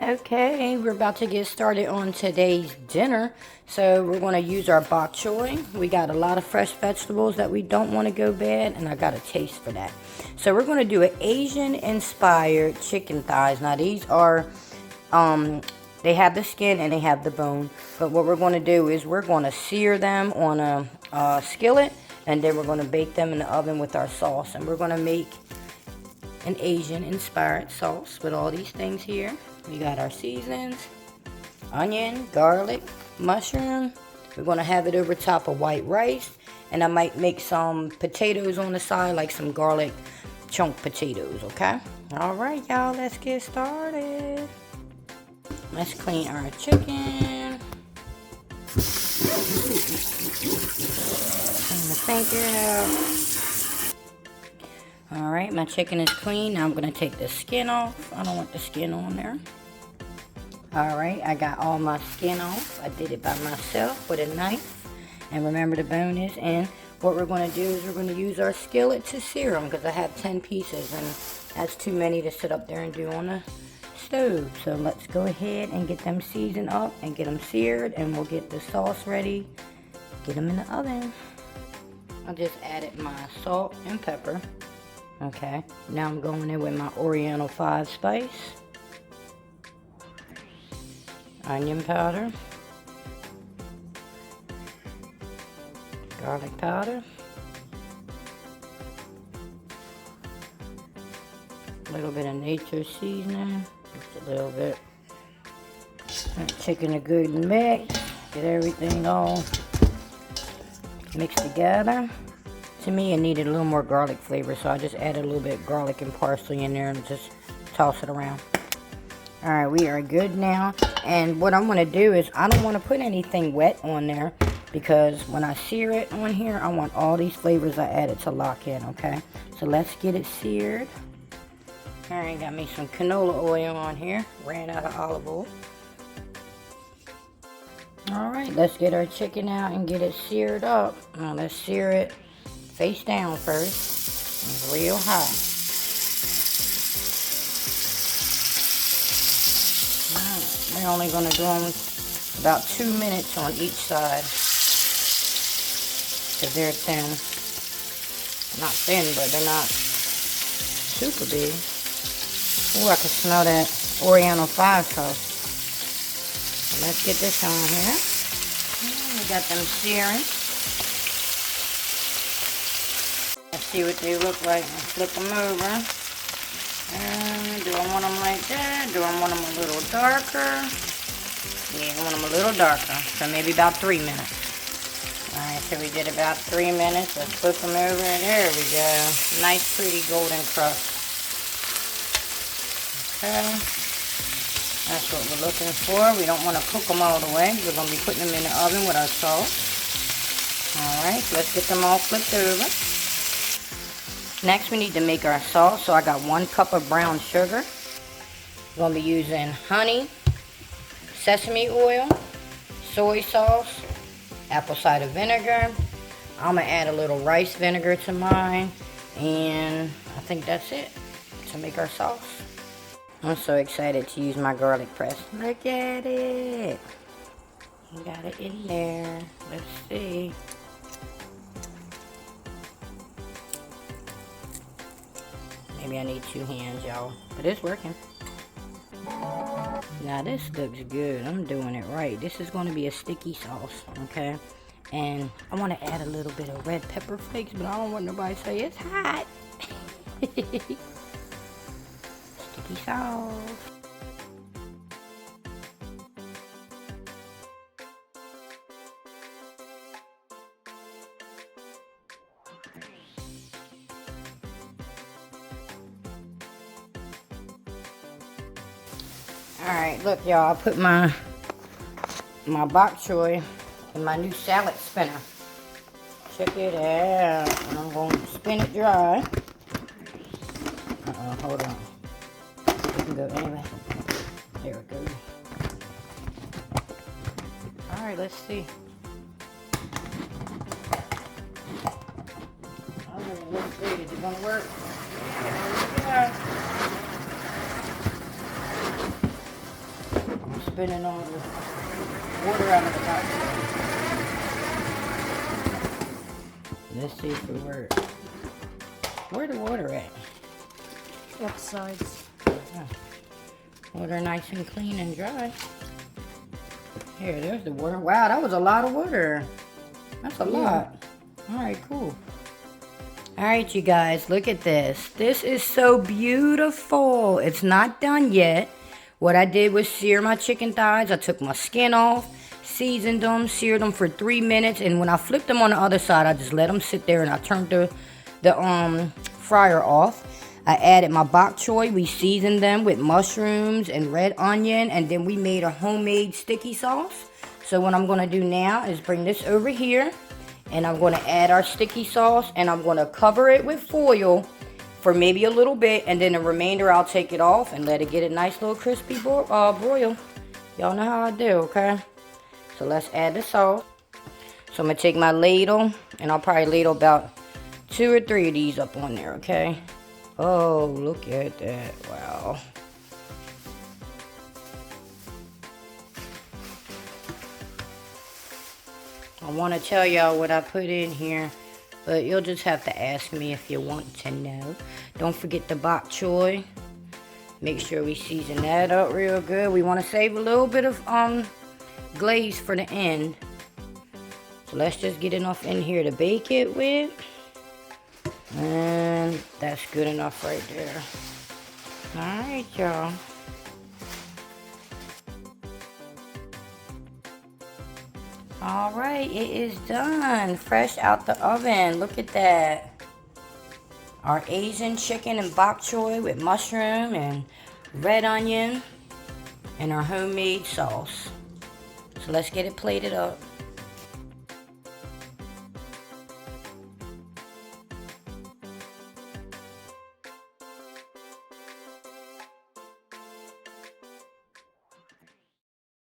Okay, we're about to get started on today's dinner. So we're going to use our bok choy. We got a lot of fresh vegetables that we don't want to go bad, and I got a taste for that. So we're going to do an Asian-inspired chicken thighs. Now these are, they have the skin and they have the bone. But what we're going to do is we're going to sear them on a skillet, and then we're going to bake them in the oven with our sauce. And we're going to make an Asian-inspired sauce with all these things here. We got our seasonings, onion, garlic, mushroom. We're going to have it over top of white rice. And I might make some potatoes on the side, like some garlic chunk potatoes, okay? Alright, y'all, let's get started. Let's clean our chicken. Clean the sink out. Alright, my chicken is clean. Now I'm going to take the skin off. I don't want the skin on there. Alright, I got all my skin off. I did it by myself with a knife. And remember, the bone is in. What we're going to do is we're going to use our skillet to sear them, because I have 10 pieces and that's too many to sit up there and do on the stove. So let's go ahead and get them seasoned up and get them seared, and we'll get the sauce ready. Get them in the oven. I just added my salt and pepper. Okay, now I'm going in with my Oriental 5 spice, onion powder, garlic powder, a little bit of nature seasoning, just a little bit. Chicken a good mix, get everything all mixed together. To me, it needed a little more garlic flavor, so I just added a little bit of garlic and parsley in there and just toss it around. Alright, we are good now. And what I'm going to do is, I don't want to put anything wet on there, because when I sear it on here, I want all these flavors I added to lock in, okay? So let's get it seared. Alright, got me some canola oil on here. Ran out of olive oil. Alright, let's get our chicken out and get it seared up. Now let's sear it face down first, real high. We're only going to do them about 2 minutes on each side, because they're thin. Not thin, but they're not super big. Ooh, I can smell that Oriental 5 sauce. So let's get this on here. We got them searing. Let's see what they look like and flip them over. And do I want them like that? Do I want them a little darker? Yeah, I want them a little darker. So maybe about 3 minutes. Alright, so we did about 3 minutes. Let's flip them over. There we go. Nice, pretty golden crust. Okay. That's what we're looking for. We don't want to cook them all the way. We're going to be putting them in the oven with our sauce. Alright, so let's get them all flipped over. Next, we need to make our sauce. So I got 1 cup of brown sugar. We're going to be using honey, sesame oil, soy sauce, apple cider vinegar. I'm going to add a little rice vinegar to mine. And I think that's it to make our sauce. I'm so excited to use my garlic press. Look at it. We got it in there. Let's see. Maybe I need 2 hands, y'all. But it's working. Now this looks good. I'm doing it right. This is going to be a sticky sauce, okay? And I want to add a little bit of red pepper flakes, but I don't want nobody to say it's hot. Sticky sauce. Alright, look y'all, I put my bok choy in my new salad spinner. Check it out. And I'm going to spin it dry. Hold on. We can go anyway. There it goes. Alright, let's see. Let's see, is it gonna work? There we go. spinning all the water out of the bok choy. Let's see if it works. Where the water at? Both sides. Water nice and clean and dry. Here, there's the water. Wow, that was a lot of water. That's a lot. Alright, cool. Alright, you guys, look at this. This is so beautiful. It's not done yet. What I did was sear my chicken thighs. I took my skin off, seasoned them, seared them for 3 minutes, and when I flipped them on the other side, I just let them sit there and I turned the fryer off. I added my bok choy. We seasoned them with mushrooms and red onion, and then we made a homemade sticky sauce. So what I'm going to do now is bring this over here, and I'm going to add our sticky sauce, and I'm going to cover it with foil for maybe a little bit, and then the remainder I'll take it off and let it get a nice little crispy broil. Y'all know how I do, okay? So let's add the sauce. So I'm going to take my ladle, and I'll probably ladle about 2 or 3 of these up on there, okay? Oh, look at that. Wow. I want to tell y'all what I put in here, but you'll just have to ask me if you want to know. Don't forget the bok choy. Make sure we season that up real good. We want to save a little bit of glaze for the end. So let's just get enough in here to bake it with. And that's good enough right there. Alright, y'all. Alright, it is done. Fresh out the oven. Look at that. Our Asian chicken and bok choy with mushroom and red onion and our homemade sauce. So let's get it plated up.